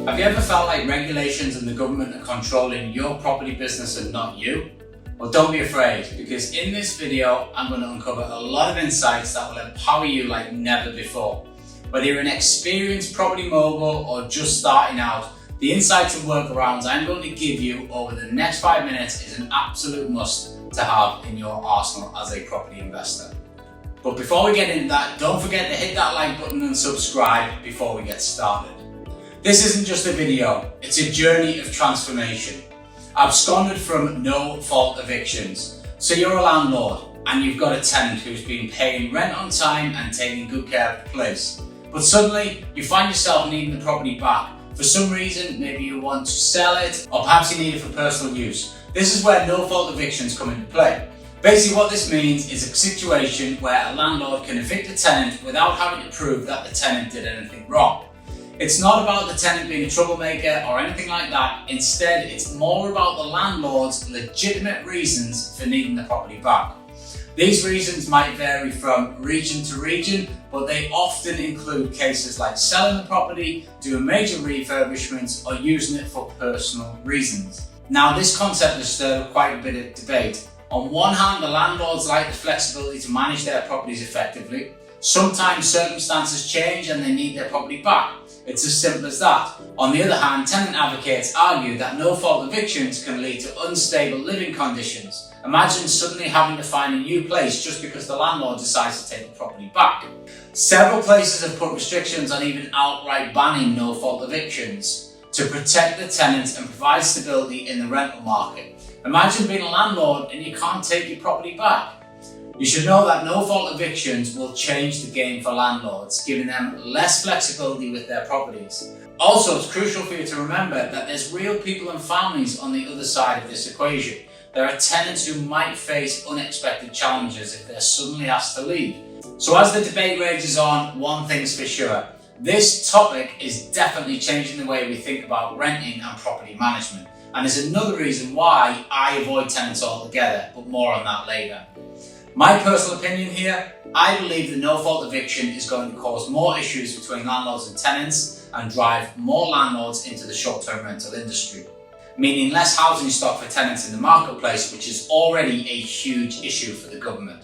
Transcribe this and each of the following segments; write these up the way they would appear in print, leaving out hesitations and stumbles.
Have you ever felt like regulations and the government are controlling your property business and not you? Well, don't be afraid, because in this video, I'm going to uncover a lot of insights that will empower you like never before. Whether you're an experienced property mogul or just starting out, the insights and workarounds I'm going to give you over the next 5 minutes is an absolute must to have in your arsenal as a property investor. But before we get into that, don't forget to hit that like button and subscribe before we get started. This isn't just a video, it's a journey of transformation. I've absconded from no fault evictions. So you're a landlord and you've got a tenant who's been paying rent on time and taking good care of the place. But suddenly you find yourself needing the property back. For some reason, maybe you want to sell it, or perhaps you need it for personal use. This is where no fault evictions come into play. Basically what this means is a situation where a landlord can evict a tenant without having to prove that the tenant did anything wrong. It's not about the tenant being a troublemaker or anything like that. Instead, it's more about the landlord's legitimate reasons for needing the property back. These reasons might vary from region to region, but they often include cases like selling the property, doing major refurbishments, or using it for personal reasons. Now, this concept has stirred up quite a bit of debate. On one hand, the landlords like the flexibility to manage their properties effectively. Sometimes circumstances change and they need their property back. It's as simple as that. On the other hand, tenant advocates argue that no fault evictions can lead to unstable living conditions. Imagine suddenly having to find a new place just because the landlord decides to take the property back. Several places have put restrictions on even outright banning no fault evictions to protect the tenants and provide stability in the rental market. Imagine being a landlord and you can't take your property back. You should know that no fault evictions will change the game for landlords, giving them less flexibility with their properties. Also, it's crucial for you to remember that there's real people and families on the other side of this equation. There are tenants who might face unexpected challenges if they're suddenly asked to leave. So as the debate rages on, one thing's for sure. This topic is definitely changing the way we think about renting and property management. And is another reason why I avoid tenants altogether, but more on that later. My personal opinion here, I believe the no fault eviction is going to cause more issues between landlords and tenants and drive more landlords into the short-term rental industry, meaning less housing stock for tenants in the marketplace, which is already a huge issue for the government.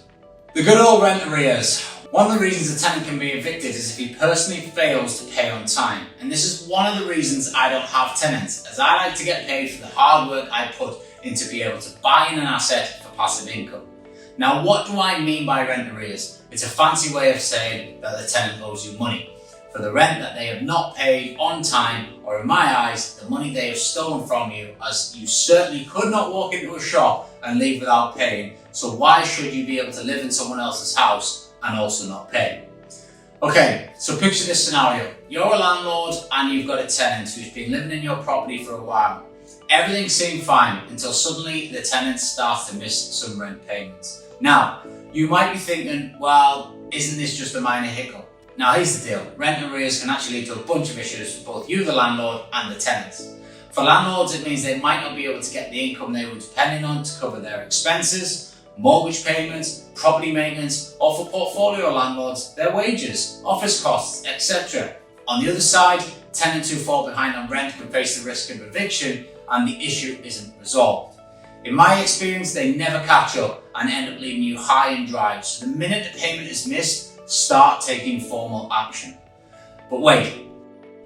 The good old rent arrears. One of the reasons a tenant can be evicted is if he personally fails to pay on time. And this is one of the reasons I don't have tenants, as I like to get paid for the hard work I put into being able to buy in an asset for passive income. Now, what do I mean by rent arrears? It's a fancy way of saying that the tenant owes you money for the rent that they have not paid on time, or in my eyes, the money they have stolen from you, as you certainly could not walk into a shop and leave without paying. So why should you be able to live in someone else's house and also not pay? Okay, so picture this scenario. You're a landlord and you've got a tenant who's been living in your property for a while. Everything seemed fine until suddenly the tenant starts to miss some rent payments. Now, you might be thinking, well, isn't this just a minor hiccup? Now, here's the deal. Rent arrears can actually lead to a bunch of issues for both you, the landlord, and the tenants. For landlords, it means they might not be able to get the income they were depending on to cover their expenses, mortgage payments, property maintenance, or for portfolio landlords, their wages, office costs, etc. On the other side, tenants who fall behind on rent can face the risk of eviction and the issue isn't resolved. In my experience, they never catch up and end up leaving you high and dry. So the minute the payment is missed, start taking formal action. But wait,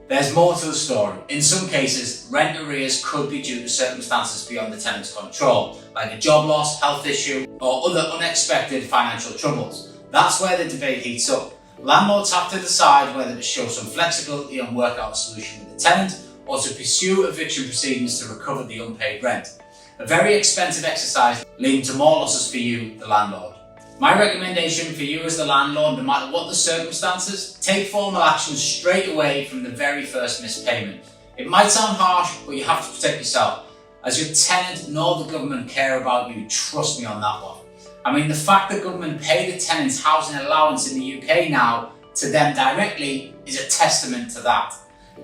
there's more to the story. In some cases, rent arrears could be due to circumstances beyond the tenant's control, like a job loss, health issue, or other unexpected financial troubles. That's where the debate heats up. Landlords have to decide whether to show some flexibility and work out a solution with the tenant, or to pursue eviction proceedings to recover the unpaid rent. A very expensive exercise leading to more losses for you, the landlord. My recommendation for you as the landlord, no matter what the circumstances, take formal action straight away from the very first missed payment. It might sound harsh, but you have to protect yourself. As your tenant nor the government care about you, trust me on that one. I mean, the fact that government pay the tenants housing allowance in the UK now to them directly is a testament to that.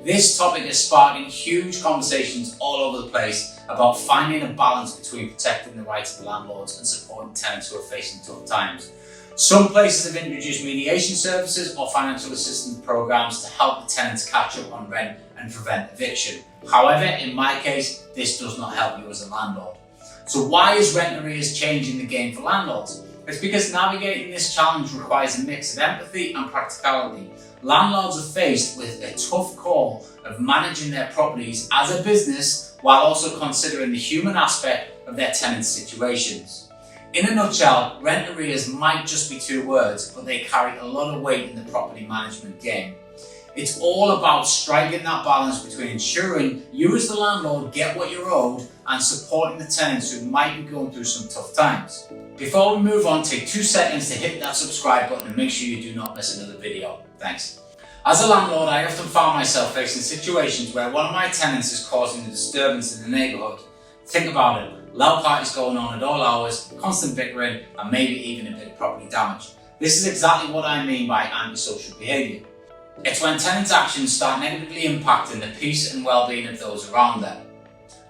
This topic is sparking huge conversations all over the place about finding a balance between protecting the rights of the landlords and supporting tenants who are facing tough times. Some places have introduced mediation services or financial assistance programs to help the tenants catch up on rent and prevent eviction. However, in my case, this does not help you as a landlord. So why is rent arrears changing the game for landlords? It's because navigating this challenge requires a mix of empathy and practicality. Landlords are faced with a tough call of managing their properties as a business while also considering the human aspect of their tenants' situations. In a nutshell, rent arrears might just be two words, but they carry a lot of weight in the property management game. It's all about striking that balance between ensuring you as the landlord get what you're owed and supporting the tenants who might be going through some tough times. Before we move on, take 2 seconds to hit that subscribe button and make sure you do not miss another video. Thanks. As a landlord, I often found myself facing situations where one of my tenants is causing a disturbance in the neighbourhood. Think about it, loud parties going on at all hours, constant bickering, and maybe even a bit of property damage. This is exactly what I mean by antisocial behaviour. It's when tenants' actions start negatively impacting the peace and well-being of those around them.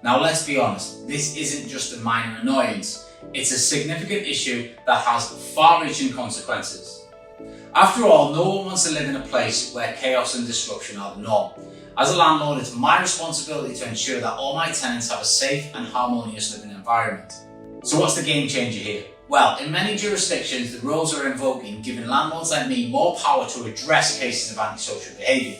Now let's be honest, this isn't just a minor annoyance, it's a significant issue that has far-reaching consequences. After all, no one wants to live in a place where chaos and disruption are the norm. As a landlord, it's my responsibility to ensure that all my tenants have a safe and harmonious living environment. So what's the game changer here? Well, in many jurisdictions, the rules are invoking giving landlords like me more power to address cases of antisocial behaviour.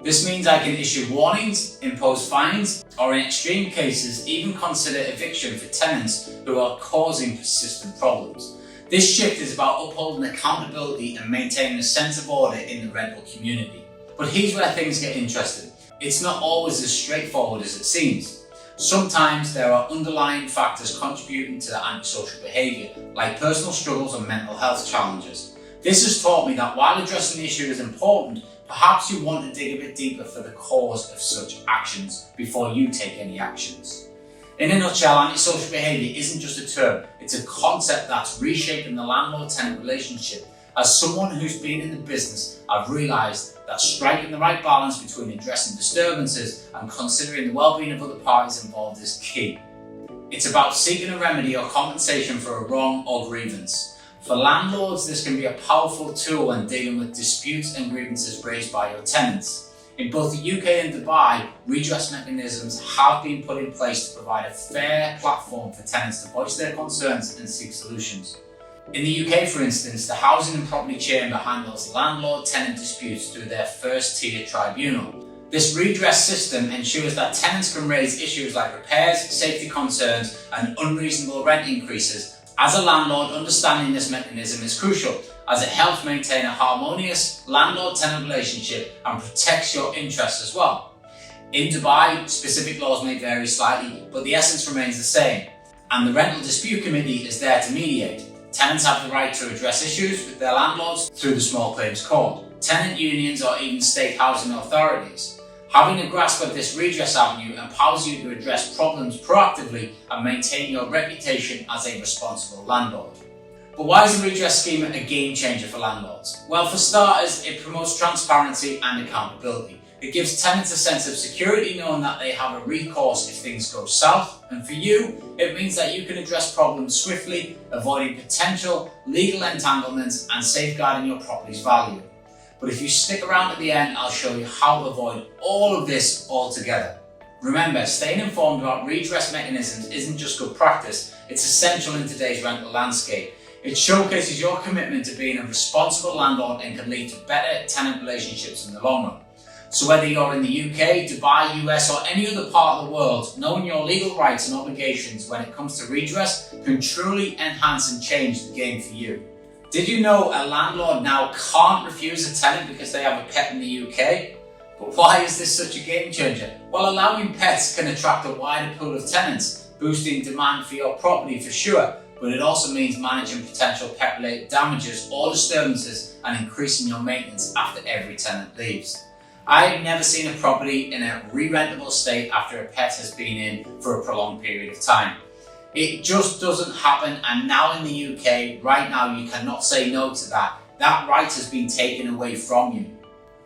This means I can issue warnings, impose fines, or in extreme cases, even consider eviction for tenants who are causing persistent problems. This shift is about upholding accountability and maintaining a sense of order in the rental community. But here's where things get interesting. It's not always as straightforward as it seems. Sometimes there are underlying factors contributing to the antisocial behaviour, like personal struggles and mental health challenges. This has taught me that while addressing the issue is important, perhaps you want to dig a bit deeper for the cause of such actions before you take any actions. In a nutshell, antisocial behaviour isn't just a term, it's a concept that's reshaping the landlord-tenant relationship. As someone who's been in the business, I've realised that striking the right balance between addressing disturbances and considering the well-being of other parties involved is key. It's about seeking a remedy or compensation for a wrong or grievance. For landlords, this can be a powerful tool when dealing with disputes and grievances raised by your tenants. In both the UK and Dubai, redress mechanisms have been put in place to provide a fair platform for tenants to voice their concerns and seek solutions. In the UK, for instance, the Housing and Property Chamber handles landlord-tenant disputes through their first-tier tribunal. This redress system ensures that tenants can raise issues like repairs, safety concerns, and unreasonable rent increases. As a landlord, understanding this mechanism is crucial, as it helps maintain a harmonious landlord-tenant relationship and protects your interests as well. In Dubai, specific laws may vary slightly, but the essence remains the same, and the Rental Dispute Committee is there to mediate. Tenants have the right to address issues with their landlords through the Small Claims Court, tenant unions, or even state housing authorities. Having a grasp of this redress avenue empowers you to address problems proactively and maintain your reputation as a responsible landlord. But why is the redress scheme a game changer for landlords? Well, for starters, it promotes transparency and accountability. It gives tenants a sense of security knowing that they have a recourse if things go south, and for you, it means that you can address problems swiftly, avoiding potential legal entanglements and safeguarding your property's value. But if you stick around at the end, I'll show you how to avoid all of this altogether. Remember, staying informed about redress mechanisms isn't just good practice, it's essential in today's rental landscape. It showcases your commitment to being a responsible landlord and can lead to better tenant relationships in the long run. So whether you're in the UK, Dubai, US, or any other part of the world, knowing your legal rights and obligations when it comes to redress can truly enhance and change the game for you. Did you know a landlord now can't refuse a tenant because they have a pet in the UK? But why is this such a game changer? Well, allowing pets can attract a wider pool of tenants, boosting demand for your property for sure, but it also means managing potential pet-related damages or disturbances and increasing your maintenance after every tenant leaves. I've never seen a property in a re-rentable state after a pet has been in for a prolonged period of time. It just doesn't happen, and now in the UK, right now, you cannot say no to that. That right has been taken away from you.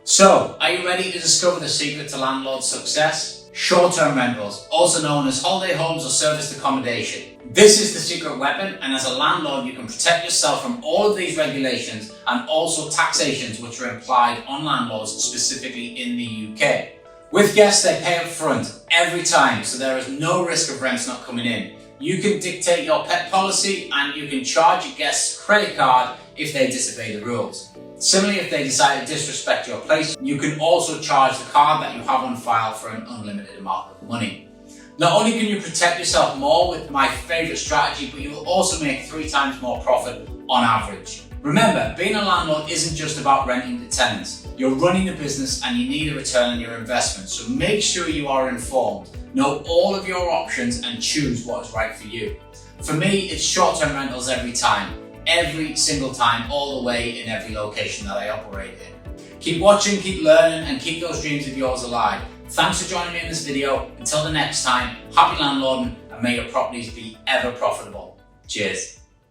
So, are you ready to discover the secret to landlord success? Short-term rentals, also known as holiday homes or serviced accommodation. This is the secret weapon, and as a landlord you can protect yourself from all of these regulations and also taxations which are applied on landlords specifically in the UK. With guests, they pay up front every time, so there is no risk of rents not coming in. You can dictate your pet policy and you can charge your guest's credit card if they disobey the rules. Similarly, if they decide to disrespect your place, you can also charge the card that you have on file for an unlimited amount of money. Not only can you protect yourself more with my favourite strategy, but you will also make 3 times more profit on average. Remember, being a landlord isn't just about renting to tenants. You're running a business and you need a return on your investment, so make sure you are informed. Know all of your options and choose what is right for you. For me, it's short-term rentals every single time, all the way in every location that I operate in. Keep watching, keep learning, and keep those dreams of yours alive. Thanks for joining me in this video. Until the next time, happy landlording, and may your properties be ever profitable. Cheers.